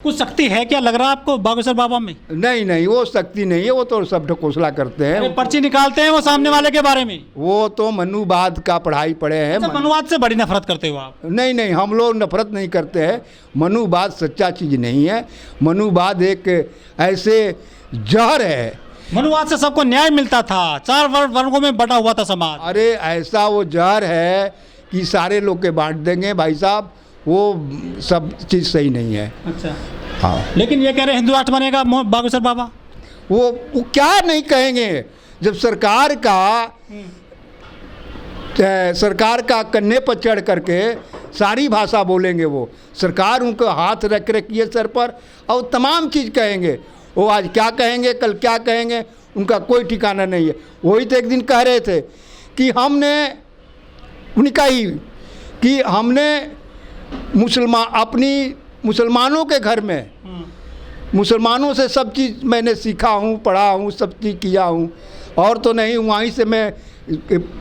कुछ शक्ति है क्या लग रहा है आपको बागेश्वर बाबा में? नहीं नहीं, वो शक्ति नहीं है, वो तो सब ढकोसला करते अरे हैं। पर्ची निकालते हैं वो सामने वाले के बारे में। वो तो मनुवाद का पढ़ाई पढ़े हैं। अच्छा, मनुवाद से बड़ी नफरत करते हो आप? नहीं नहीं, हम लोग नफरत नहीं करते हैं। मनुवाद सच्चा चीज़ नहीं है। मनुवाद एक ऐसे जहर है। मनुवाद से सबको न्याय मिलता था, 4 वर्गों में बटा हुआ था समाज। अरे ऐसा वो जहर है कि सारे लोग के बांट देंगे भाई साहब, वो सब चीज़ सही नहीं है। अच्छा, हाँ, लेकिन ये कह रहे हैं हिंदू राष्ट्र बनेगा बागेश्वर बाबा। वो क्या नहीं कहेंगे जब सरकार का कन्ने पर चढ़ करके सारी भाषा बोलेंगे। वो सरकार उनको हाथ रख रखी है सर पर और तमाम चीज़ कहेंगे। वो आज क्या कहेंगे, कल क्या कहेंगे, उनका कोई ठिकाना नहीं है। वही तो एक दिन कह रहे थे कि हमने मुसलमानों के घर में मुसलमानों से सब चीज़ मैंने सीखा हूँ, पढ़ा हूँ, सब चीज़ किया हूँ। और तो नहीं, वहीं से मैं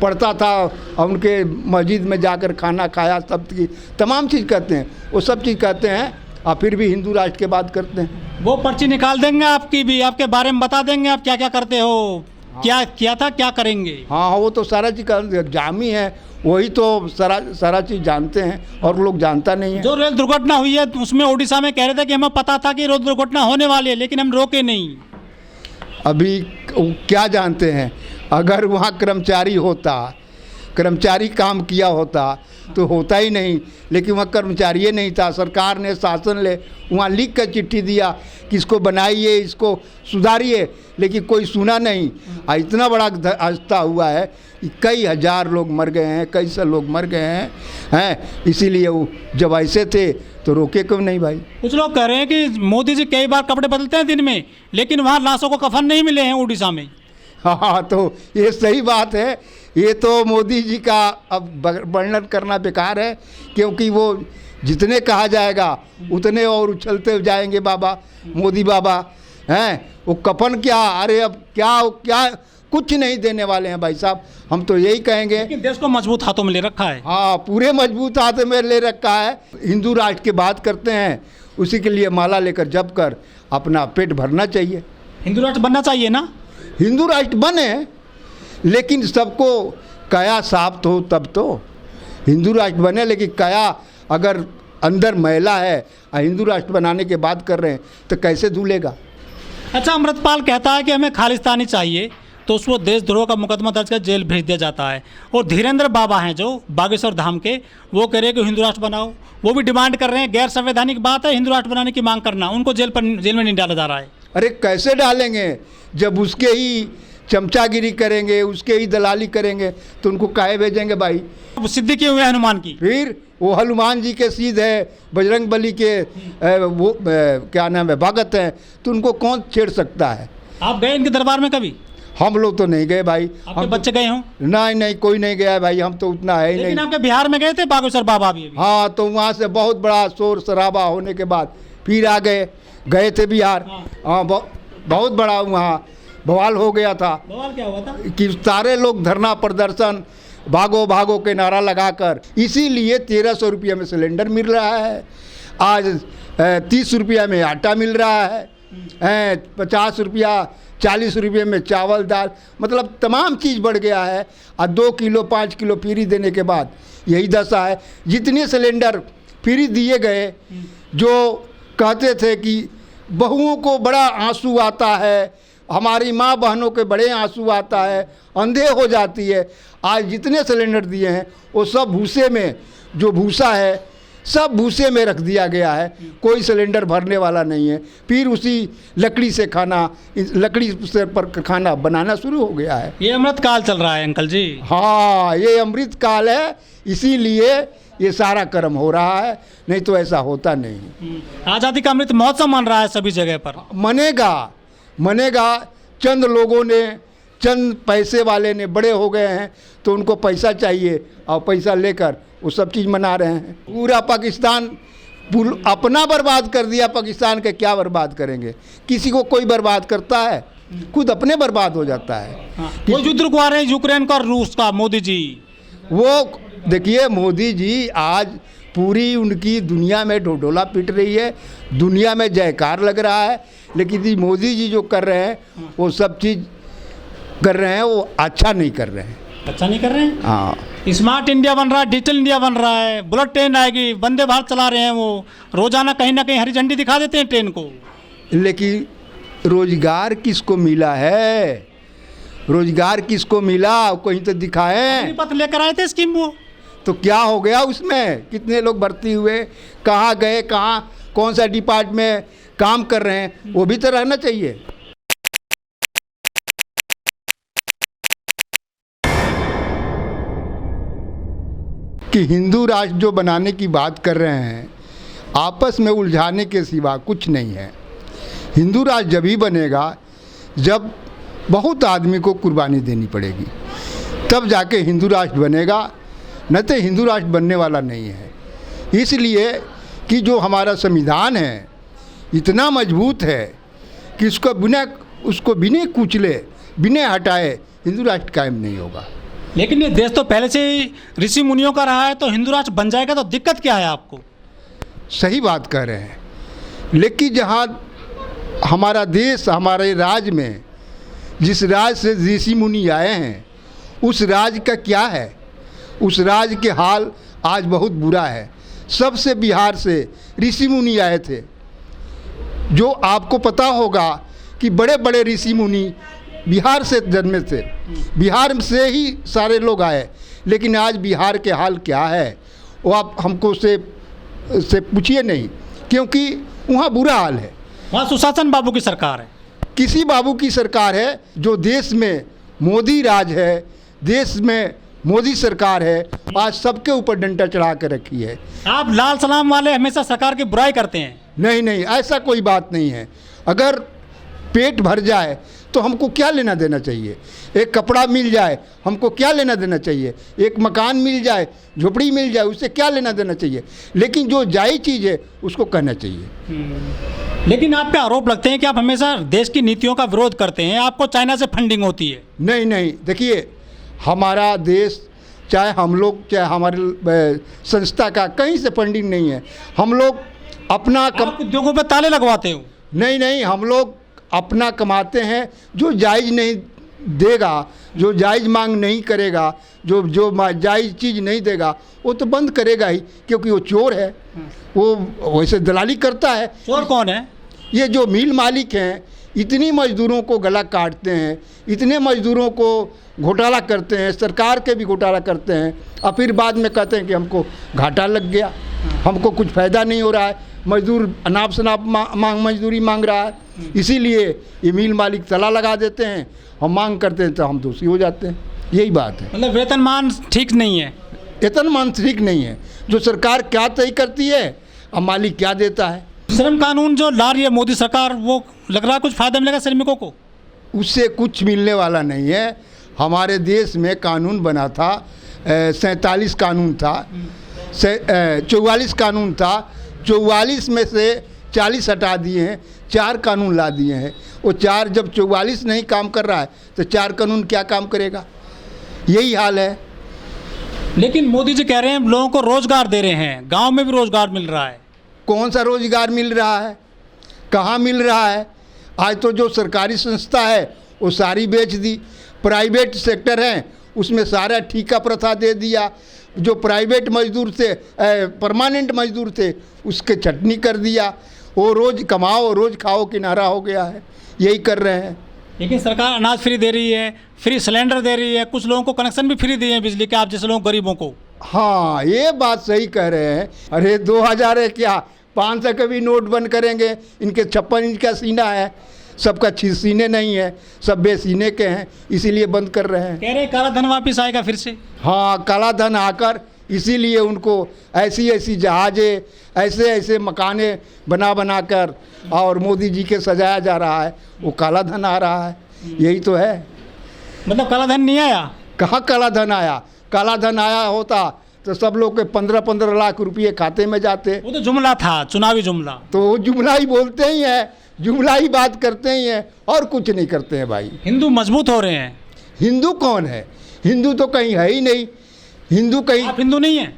पढ़ता था और उनके मस्जिद में जाकर खाना खाया, सब की तमाम चीज़ कहते हैं। वो सब चीज़ कहते हैं और फिर भी हिंदू राष्ट्र की बात करते हैं। वो पर्ची निकाल देंगे आपकी भी, आपके बारे में बता देंगे आप क्या क्या करते हो, क्या किया था, क्या करेंगे। हाँ, वो तो सारा चीज़ का जामी है। वही तो सारा चीज़ जानते हैं और लोग जानता नहीं है। जो रेल दुर्घटना हुई है उसमें उड़ीसा में कह रहे थे कि हमें पता था कि रेल दुर्घटना होने वाली है, लेकिन हम रोके नहीं। अभी क्या जानते हैं, अगर वहाँ कर्मचारी काम किया होता तो होता ही नहीं। लेकिन वहाँ कर्मचारी नहीं था। सरकार ने शासन ले वहाँ लिख कर चिट्ठी दिया कि इसको बनाइए, इसको सुधारिए, लेकिन कोई सुना नहीं। इतना बड़ा हादसा हुआ है कि कई हजार लोग मर गए हैं, कई सौ लोग मर गए हैं। इसीलिए वो जब ऐसे थे तो रोके क्यों नहीं भाई। कुछ लोग कह रहे हैं कि मोदी जी कई बार कपड़े बदलते हैं दिन में, लेकिन वहाँ लाशों को कफन नहीं मिले हैं उड़ीसा में। हाँ, तो ये सही बात है। ये तो मोदी जी का अब वर्णन करना बेकार है, क्योंकि वो जितने कहा जाएगा उतने और उछलते जाएंगे बाबा, मोदी बाबा हैं। वो कफन क्या, अरे अब क्या कुछ नहीं देने वाले हैं भाई साहब। हम तो यही कहेंगे कि देश को मजबूत हाथों में ले रखा है। हाँ, पूरे मजबूत हाथों में ले रखा है। हिंदू राष्ट्र की बात करते हैं, उसी के लिए माला लेकर जप कर अपना पेट भरना चाहिए। हिंदू राष्ट्र बनना चाहिए ना। हिंदू राष्ट्र बने, लेकिन सबको काया साफ हो तब तो हिंदू राष्ट्र बने। लेकिन काया अगर अंदर मैला है और हिंदू राष्ट्र बनाने की बात कर रहे हैं तो कैसे धुलेगा। अच्छा, अमृतपाल कहता है कि हमें खालिस्तानी चाहिए, तो उसको देशद्रोह का मुकदमा दर्ज कर जेल भेज दिया जाता है। और धीरेन्द्र बाबा हैं जो बागेश्वर धाम के, वो कह रहे हैं कि हिंदू राष्ट्र बनाओ। वो भी डिमांड कर रहे हैं, गैर संवैधानिक बात है हिंदू राष्ट्र बनाने की मांग करना। उनको जेल में नहीं डाला जा रहा है। अरे कैसे डालेंगे, जब उसके ही चमचागिरी करेंगे, उसके ही दलाली करेंगे तो उनको काहे भेजेंगे भाई। सिद्धि किए हुए हनुमान की, फिर वो हनुमान जी के सीध है, बजरंग बली के क्या नाम है, भगत हैं, तो उनको कौन छेड़ सकता है। आप गए इनके दरबार में कभी? हम लोग तो नहीं गए भाई। आपके बच्चे गए हों? नहीं, कोई नहीं गया भाई, हम तो उतना है ही नहीं। लेकिन आपके बिहार में गए थे बागेश्वर बाबा भी? हाँ, तो वहाँ से बहुत बड़ा शोर शराबा होने के बाद फिर आ गए थे बिहार। हाँ, बहुत बड़ा वहाँ बवाल हो गया था। बवाल क्या हुआ था? कि सारे लोग धरना प्रदर्शन, भागो भागो के नारा लगाकर, इसीलिए 1300 रुपये में सिलेंडर मिल रहा है। आज 30 रुपया में आटा मिल रहा है, 50 रुपया 40 रुपये में चावल दाल, मतलब तमाम चीज़ बढ़ गया है। और 2 किलो 5 किलो फ्री देने के बाद यही दशा है। जितने सिलेंडर फ्री दिए गए, जो कहते थे कि बहुओं को बड़ा आंसू आता है, हमारी माँ बहनों के बड़े आंसू आता है, अंधे हो जाती है, आज जितने सिलेंडर दिए हैं वो सब भूसे में, जो भूसा है सब भूसे में रख दिया गया है। कोई सिलेंडर भरने वाला नहीं है। फिर उसी लकड़ी से खाना बनाना शुरू हो गया है। ये अमृत काल चल रहा है अंकल जी। हाँ, ये अमृत काल है, इसीलिए ये सारा कर्म हो रहा है, नहीं तो ऐसा होता नहीं। आज़ादी का अमृत महोत्सव मन रहा है सभी जगह पर। मनेगा। चंद लोगों ने, चंद पैसे वाले ने, बड़े हो गए हैं तो उनको पैसा चाहिए और पैसा लेकर वो सब चीज़ मना रहे हैं। पूरा पाकिस्तान अपना बर्बाद कर दिया। पाकिस्तान के क्या बर्बाद करेंगे? किसी को कोई बर्बाद करता है, खुद अपने बर्बाद हो जाता है। वो युद्ध रुकवा रहे हैं यूक्रेन का और रूस का मोदी जी। वो देखिए, मोदी जी आज पूरी उनकी दुनिया में ढोढोला पीट रही है, दुनिया में जयकार लग रहा है। लेकिन ये मोदी जी जो कर रहे हैं वो सब चीज़ कर रहे हैं, वो अच्छा नहीं कर रहे हैं। अच्छा नहीं कर रहे हैं। हाँ, स्मार्ट इंडिया बन रहा है, डिजिटल इंडिया बन रहा है, बुलेट ट्रेन आएगी, वंदे भारत चला रहे हैं, वो रोजाना कहीं ना कहीं हरी झंडी दिखा देते हैं ट्रेन को। लेकिन रोजगार किसको मिला है? रोजगार किसको मिला? कहीं तो दिखाएं। पत्र लेकर आए थे स्कीम वो, तो क्या हो गया उसमें? कितने लोग भर्ती हुए, कहाँ गए, कहाँ कौन सा डिपार्टमेंट में काम कर रहे हैं, वो भी तो रहना चाहिए। कि हिंदू राष्ट्र जो बनाने की बात कर रहे हैं, आपस में उलझाने के सिवा कुछ नहीं है। हिंदू राष्ट्र जब ही बनेगा जब बहुत आदमी को कुर्बानी देनी पड़ेगी, तब जाके हिंदू राष्ट्र बनेगा, न तो हिंदू राष्ट्र बनने वाला नहीं है। इसलिए कि जो हमारा संविधान है इतना मजबूत है कि उसको बिना कुचले, बिना हटाए हिंदू राष्ट्र कायम नहीं होगा। लेकिन ये देश तो पहले से ही ऋषि मुनियों का रहा है, तो हिंदू राष्ट्र बन जाएगा तो दिक्कत क्या है आपको? सही बात कह रहे हैं, लेकिन जहाँ हमारा देश, हमारे राज्य में जिस राज्य से ऋषि मुनि आए हैं, उस राज्य का क्या है? उस राज्य के हाल आज बहुत बुरा है। सबसे बिहार से ऋषि मुनि आए थे, जो आपको पता होगा कि बड़े बड़े ऋषि मुनि बिहार से जन्मे थे, बिहार से ही सारे लोग आए। लेकिन आज बिहार के हाल क्या है वो आप हमको से पूछिए नहीं, क्योंकि वहाँ बुरा हाल है। वहाँ सुशासन बाबू की सरकार है। किसी बाबू की सरकार है? जो देश में मोदी राज है, देश में मोदी सरकार है, आज सबके ऊपर डंडा चढ़ा कर रखी है। आप लाल सलाम वाले हमेशा सरकार की बुराई करते हैं। नहीं नहीं, ऐसा कोई बात नहीं है। अगर पेट भर जाए तो हमको क्या लेना देना चाहिए? एक कपड़ा मिल जाए हमको क्या लेना देना चाहिए? एक मकान मिल जाए, झोपड़ी मिल जाए, उससे क्या लेना देना चाहिए? लेकिन जो जायज़ चीज़ है उसको कहना चाहिए। लेकिन आप पे आरोप लगते हैं कि आप हमेशा देश की नीतियों का विरोध करते हैं, आपको चाइना से फंडिंग होती है। नहीं नहीं, देखिए हमारा देश, चाहे हम लोग, चाहे हमारे संस्था का कहीं से फंडिंग नहीं है। हम लोग अपना उद्योगों पर ताले लगवाते हो? नहीं नहीं, हम लोग अपना कमाते हैं। जो जायज़ नहीं देगा, जो जायज़ मांग नहीं करेगा, जो जायज़ चीज़ नहीं देगा, वो तो बंद करेगा ही, क्योंकि वो चोर है, वो वैसे दलाली करता है। चोर कौन है? ये जो मिल मालिक हैं, इतनी मजदूरों को गला काटते हैं, इतने मजदूरों को घोटाला करते हैं, सरकार के भी घोटाला करते हैं, और फिर बाद में कहते हैं कि हमको घाटा लग गया, हमको कुछ फ़ायदा नहीं हो रहा है, मजदूर अनाप शनाप मजदूरी मांग रहा है। इसीलिए ये मिल मालिक तला लगा देते हैं, हम मांग करते हैं तो हम दोषी हो जाते हैं। यही बात है। मतलब वेतनमान ठीक नहीं है? वेतनमान ठीक नहीं है। जो सरकार क्या तय करती है और मालिक क्या देता है। श्रम कानून जो ला रही है मोदी सरकार, वो लग रहा है कुछ फ़ायदा मिलेगा श्रमिकों को? उससे कुछ मिलने वाला नहीं है। हमारे देश में कानून बना था, 47 कानून था, 44 कानून था, 44 में से 40 हटा दिए हैं, 4 कानून ला दिए हैं। वो 4, जब 44 नहीं काम कर रहा है तो 4 कानून क्या काम करेगा? यही हाल है। लेकिन मोदी जी कह रहे हैं लोगों को रोजगार दे रहे हैं, गांव में भी रोजगार मिल रहा है। कौन सा रोजगार मिल रहा है? कहाँ मिल रहा है? आज तो जो सरकारी संस्था है वो सारी बेच दी, प्राइवेट सेक्टर हैं उसमें सारा ठेका प्रथा दे दिया। जो प्राइवेट मजदूर थे, परमानेंट मजदूर थे, उसके छटनी कर दिया। वो रोज़ कमाओ रोज़ खाओ की नारा हो गया है। यही कर रहे हैं। लेकिन सरकार अनाज फ्री दे रही है, फ्री सिलेंडर दे रही है, कुछ लोगों को कनेक्शन भी फ्री दिए हैं बिजली के, आप जैसे लोग गरीबों को। हाँ, ये बात सही कह रहे हैं। अरे 2000 है क्या, 500 का भी नोट बंद करेंगे? इनके 56 इंच का सीना है, सबका 6 सीने नहीं है, सब बेसीने के हैं, इसीलिए बंद कर रहे हैं। कह रहे काला धन वापस आएगा फिर से। हाँ, काला धन आकर इसीलिए उनको ऐसी ऐसी जहाज़ें, ऐसे ऐसे मकाने बना कर और मोदी जी के सजाया जा रहा है। वो काला धन आ रहा है, यही तो है। मतलब काला धन नहीं आया? कहाँ काला धन आया? काला धन आया होता तो सब लोग के 15-15 लाख रुपये खाते में जाते। वो तो जुमला था, चुनावी जुमला। तो वो जुमला ही बोलते ही हैं, जुमला ही बात करते ही हैं, और कुछ नहीं करते हैं भाई। हिंदू मजबूत हो रहे हैं। हिंदू कौन है? हिंदू तो कहीं है ही नहीं। हिंदू कहीं, आप हिंदू नहीं हैं?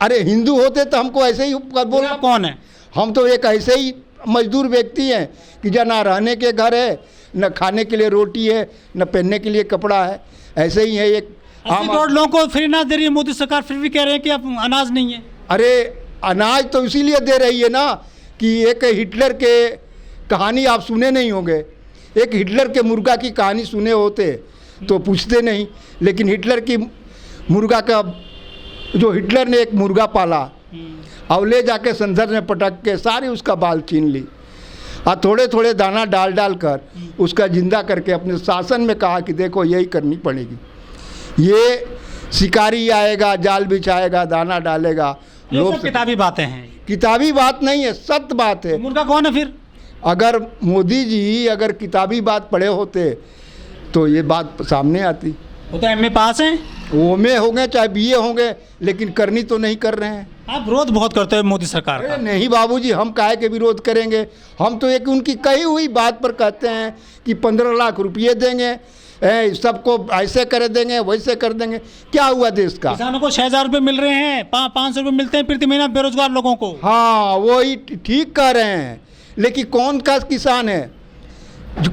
अरे हिंदू होते तो हमको ऐसे ही बोलना। आप कौन है? हम तो एक ऐसे ही मजदूर व्यक्ति हैं कि जहाँ ना रहने के घर है, न खाने के लिए रोटी है, न पहनने के लिए कपड़ा है, ऐसे ही है एक 80 करोड़ लोगों को फ्री अनाज दे रही है मोदी सरकार, फिर भी कह रहे हैं कि अब अनाज नहीं है। अरे अनाज तो इसीलिए दे रही है ना कि एक हिटलर के कहानी आप सुने नहीं होंगे। एक हिटलर के मुर्गा की कहानी सुने होते तो पूछते नहीं, लेकिन हिटलर की मुर्गा का जो हिटलर ने एक मुर्गा पाला और ले जाके संदर में पटक के सारी उसका बाल छीन ली और थोड़े थोड़े दाना डाल डाल कर उसका जिंदा करके अपने शासन में कहा कि देखो यही करनी पड़ेगी। ये शिकारी आएगा, जाल बिछाएगा, दाना डालेगा। ये सब किताबी बातें हैं, किताबी बात नहीं है, सत्य बात है। मुर्गा कौन है फिर? अगर मोदी जी अगर किताबी बात पढ़े होते तो ये बात सामने आती। वो तो एमए पास हैं, वो में होंगे चाहे बीए होंगे, लेकिन करनी तो नहीं कर रहे हैं। आप विरोध बहुत करते हो मोदी सरकार का। अरे नहीं बाबूजी, हम काहे के विरोध करेंगे? हम तो एक उनकी कही हुई बात पर कहते हैं कि 15 लाख रुपये देंगे, सबको ऐसे कर देंगे, वैसे कर देंगे। क्या हुआ देश का? किसानों को 6,000 रुपये मिल रहे हैं, 500 रुपये मिलते हैं प्रति महीना बेरोजगार लोगों को। हाँ वही ठीक कह रहे हैं, लेकिन कौन का किसान है?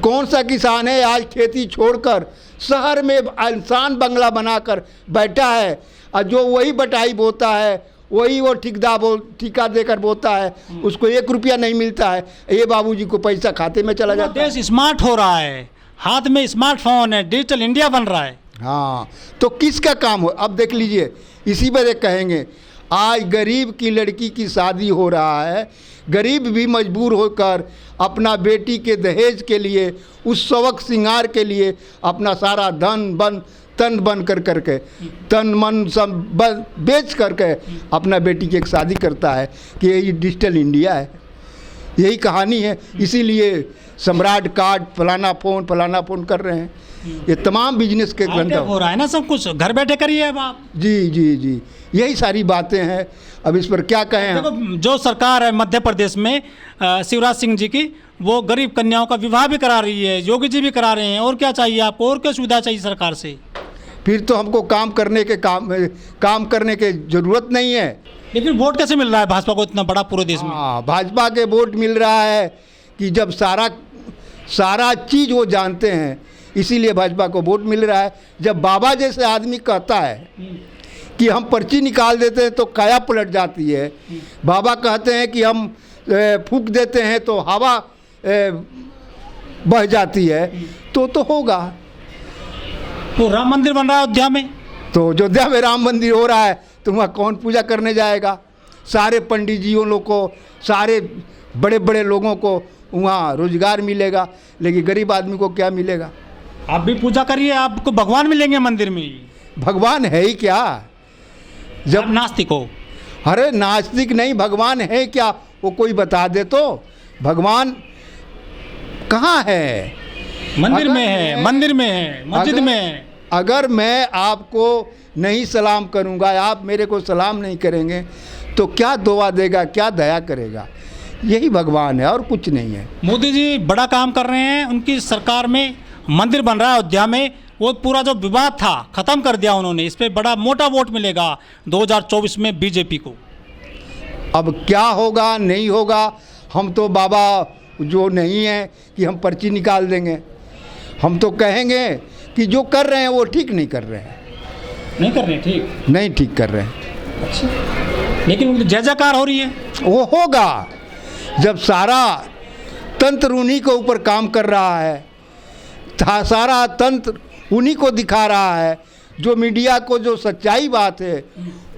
कौन सा किसान है आज खेती छोड़कर शहर में इंसान बंगला बनाकर बैठा है और जो वही बटाई बोता है, वही वो ठिका देकर बोता है, उसको 1 रुपया नहीं मिलता है। ये बाबूजी को पैसा खाते में चला जाता है। देश स्मार्ट हो रहा है, हाथ में स्मार्टफोन है, डिजिटल इंडिया बन रहा है। हाँ तो किसका काम हो? अब देख लीजिए, इसी पर एक कहेंगे, आज गरीब की लड़की की शादी हो रहा है, गरीब भी मजबूर होकर अपना बेटी के दहेज के लिए, उस शौक श्रृंगार के लिए अपना सारा तन बन करके तन मन सब बेच करके अपना बेटी की एक शादी करता है कि ये डिजिटल इंडिया है। यही कहानी है। इसीलिए सम्राट कार्ड, फलाना फ़ोन कर रहे हैं। ये तमाम बिजनेस के धंधा हो रहा है ना, सब कुछ घर बैठे करिए अब आप। जी, यही सारी बातें हैं। अब इस पर क्या कहें? देखो, जो सरकार है मध्य प्रदेश में शिवराज सिंह जी की, वो गरीब कन्याओं का विवाह भी करा रही है, योगी जी भी करा रहे हैं। और क्या चाहिए आपको? और क्या सुविधा चाहिए सरकार से? फिर तो हमको काम करने के जरूरत नहीं है। लेकिन वोट कैसे मिल रहा है भाजपा को इतना बड़ा पूरे देश में? हाँ, भाजपा के वोट मिल रहा है कि जब सारा चीज़ वो जानते हैं, इसीलिए भाजपा को वोट मिल रहा है। जब बाबा जैसे आदमी कहता है कि हम पर्ची निकाल देते हैं तो काया पलट जाती है, बाबा कहते हैं कि हम फूंक देते हैं तो हवा बह जाती है, तो होगा। तो राम मंदिर बन रहा है अयोध्या में, तो अयोध्या में राम मंदिर हो रहा है तो वहाँ कौन पूजा करने जाएगा? सारे पंडित जियों लोग को, सारे बड़े बड़े लोगों को वहाँ रोजगार मिलेगा, लेकिन गरीब आदमी को क्या मिलेगा? आप भी पूजा करिए, आपको भगवान मिलेंगे मंदिर में। भगवान है ही क्या? जब नास्तिक हो। अरे नास्तिक नहीं, भगवान है क्या वो कोई बता दे तो। भगवान कहाँ है? मंदिर में है, मंदिर में है, मस्जिद में है। अगर मैं आपको नहीं सलाम करूंगा, आप मेरे को सलाम नहीं करेंगे, तो क्या दुआ देगा, क्या दया करेगा? यही भगवान है और कुछ नहीं है। मोदी जी बड़ा काम कर रहे हैं, उनकी सरकार में मंदिर बन रहा है अयोध्या में। वो पूरा जो विवाद था ख़त्म कर दिया उन्होंने। इस पर बड़ा मोटा वोट मिलेगा 2024 में बीजेपी को। अब क्या होगा नहीं होगा, हम तो बाबा जो नहीं है कि हम पर्ची निकाल देंगे। हम तो कहेंगे कि जो कर रहे हैं वो ठीक नहीं कर रहे हैं। नहीं कर रहे ठीक? नहीं ठीक कर रहे हैं। अच्छा, लेकिन उनकी जय जयकार हो रही है। वो होगा जब सारा तंत्र उन्हीं के ऊपर काम कर रहा है, सारा तंत्र उन्हीं को दिखा रहा है। जो मीडिया को जो सच्चाई बात है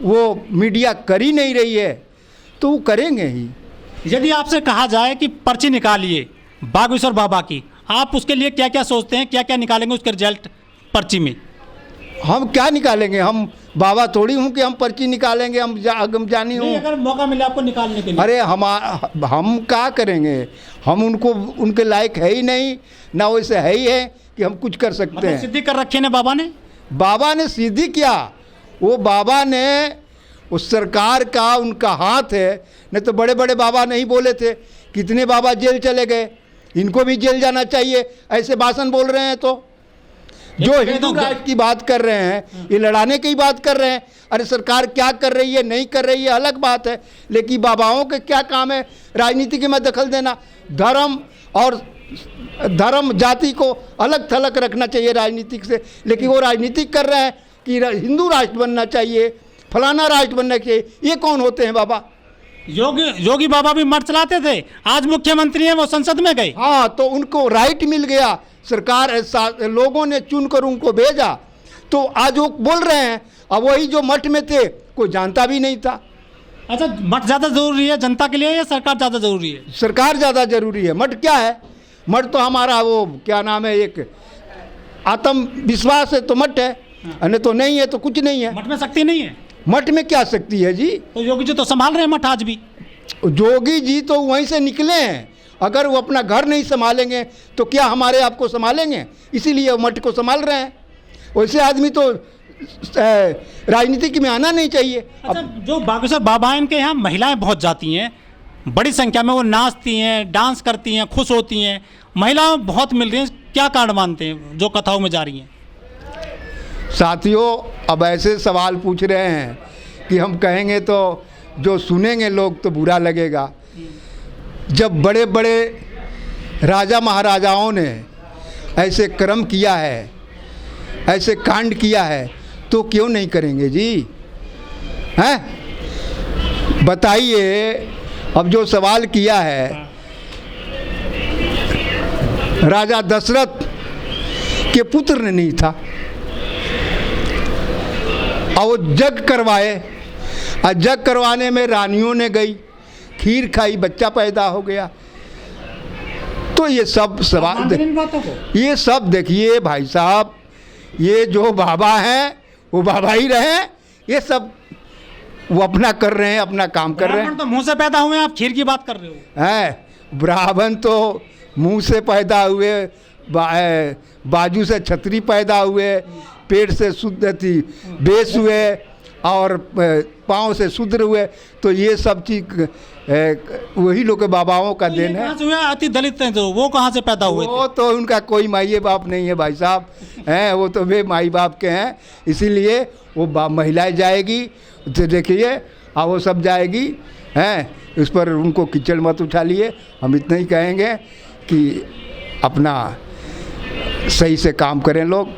वो मीडिया कर ही नहीं रही है, तो वो करेंगे ही। यदि आपसे कहा जाए कि पर्ची निकालिए बागेश्वर बाबा की, आप उसके लिए क्या क्या सोचते हैं, क्या क्या निकालेंगे उसके रिजल्ट पर्ची में? हम क्या निकालेंगे? हम बाबा थोड़ी हूँ कि हम पर्ची निकालेंगे। हम जानी हूँ। अगर मौका मिले आपको निकालने के लिए। अरे हम क्या करेंगे? हम उनके लायक है ही नहीं, ना वैसे है ही है कि हम कुछ कर सकते हैं। सिद्धि कर रखे ने बाबा ने सिद्धि किया। वो बाबा ने उस सरकार का उनका हाथ है, नहीं तो बड़े बड़े बाबा नहीं बोले थे। कितने बाबा जेल चले गए, इनको भी जेल जाना चाहिए ऐसे भाषण बोल रहे हैं। तो जो हिंदू राष्ट्र की बात कर रहे हैं ये लड़ाने की बात कर रहे हैं। अरे सरकार क्या कर रही है नहीं कर रही है अलग बात है, लेकिन बाबाओं के क्या काम है राजनीति में दखल देना। धर्म जाति को अलग थलग रखना चाहिए राजनीतिक से, लेकिन वो राजनीतिक कर रहे हैं कि हिंदू राष्ट्र बनना चाहिए, फलाना राष्ट्र बनना चाहिए। ये कौन होते हैं बाबा? योगी बाबा भी मठ चलाते थे, आज मुख्यमंत्री हैं, वो संसद में गए। हाँ, तो उनको राइट मिल गया, सरकार लोगों ने चुनकर उनको भेजा, तो आज वो बोल रहे हैं। अब वही जो मठ में थे कोई जानता भी नहीं था। अच्छा, मठ ज़्यादा ज़रूरी है जनता के लिए या सरकार ज़्यादा ज़रूरी है? सरकार ज़्यादा जरूरी है। मठ क्या है? मठ तो हमारा वो क्या नाम है, एक आत्मविश्वास है तो मठ है, नहीं तो नहीं है तो कुछ नहीं है। मठ में शक्ति नहीं है। मठ में क्या शक्ति है जी? तो योगी जी तो संभाल रहे हैं मठ आज भी। योगी जी तो वहीं से निकले हैं, अगर वो अपना घर नहीं संभालेंगे तो क्या हमारे आपको संभालेंगे? इसीलिए वो मठ को संभाल रहे हैं। वैसे आदमी तो राजनीति में आना नहीं चाहिए। अच्छा, जो बागेश्वर बाबा हैं, इनके यहाँ महिलाएं बहुत जाती हैं, बड़ी संख्या में वो नाचती हैं, डांस करती हैं, खुश होती हैं, महिलाएं बहुत मिल रही हैं। क्या कारण मानते हैं जो कथाओं में जा रही हैं? साथियों, अब ऐसे सवाल पूछ रहे हैं कि हम कहेंगे तो जो सुनेंगे लोग तो बुरा लगेगा। जब बड़े बड़े राजा महाराजाओं ने ऐसे कर्म किया है, ऐसे कांड किया है, तो क्यों नहीं करेंगे जी? हैं? बताइए। अब जो सवाल किया है, राजा दशरथ के पुत्र ने नहीं था और वो जग करवाए, और जग करवाने में रानियों ने गई, खीर खाई, बच्चा पैदा हो गया। तो ये सब सवाल, ये सब देखिए भाई साहब, ये जो बाबा हैं वो बाबा ही रहे। ये सब वो अपना कर रहे हैं, अपना काम कर रहे हैं। तो मुंह से पैदा हुए, आप खीर की बात कर रहे हो? हैं, ब्राह्मण तो मुंह से पैदा हुए, बाजू से छतरी पैदा हुए, पेट से शुद्ध थी बेस हुए, और पाँव से शूद्र हुए। तो ये सब चीज वही लोग के बाबाओं का देन है। अति दलित हैं जो, वो कहाँ से पैदा हुए? वो तो उनका कोई माई बाप नहीं है भाई साहब, हैं, वो तो वे माई बाप के हैं। इसीलिए वो महिलाएं जाएगी, देखिए, और वो सब जाएगी, हैं, उस पर उनको कीचड़ मत उठा लिए। हम इतना ही कहेंगे कि अपना सही से काम करें लोग।